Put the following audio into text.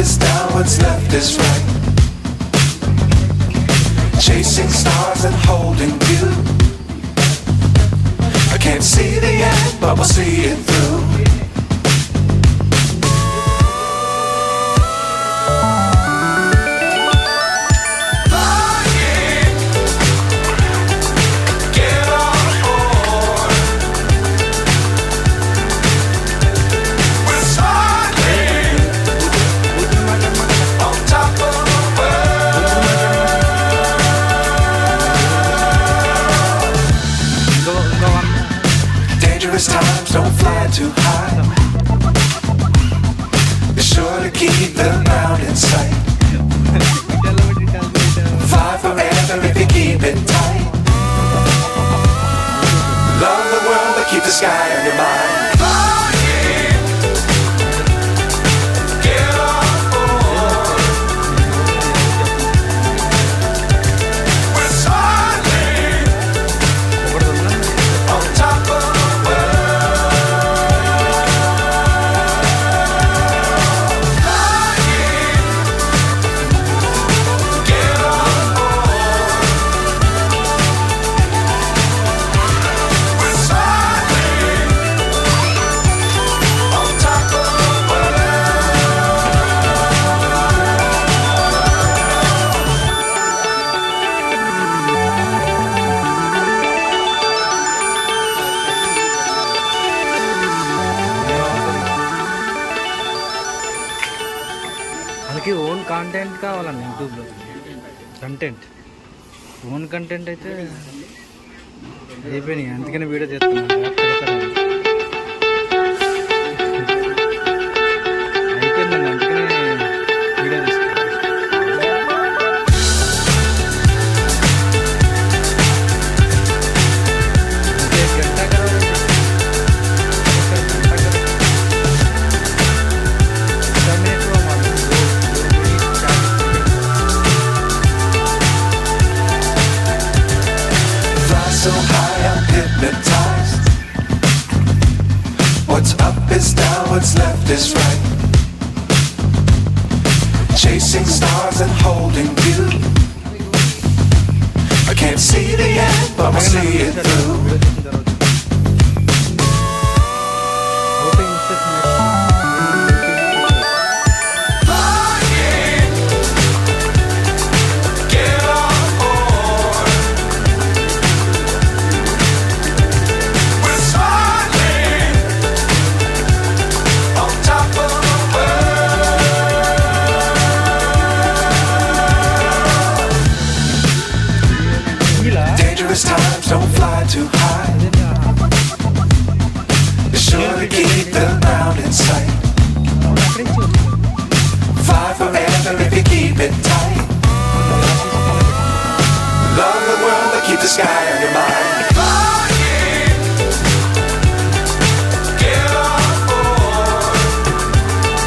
is down, what's left is right. Chasing stars and holding you. I can't see the end, but we'll see it through. Dangerous times, don't fly too high. Be sure to keep the ground in sight. Fly forever if you keep it tight. Love the world, but keep the sky on your mind. వాళ్ళకి own content కావాలండి యూట్యూబ్లో. Own content అయితే అయిపోయినాయి, అందుకని video చేస్తున్నాను. అయిపోయిందండి, అందుకనే video తీసుకున్నాను. So high, I'm hypnotized. What's up is down, what's left is right. Chasing stars and holding you. I can't see the end, but we'll see it through.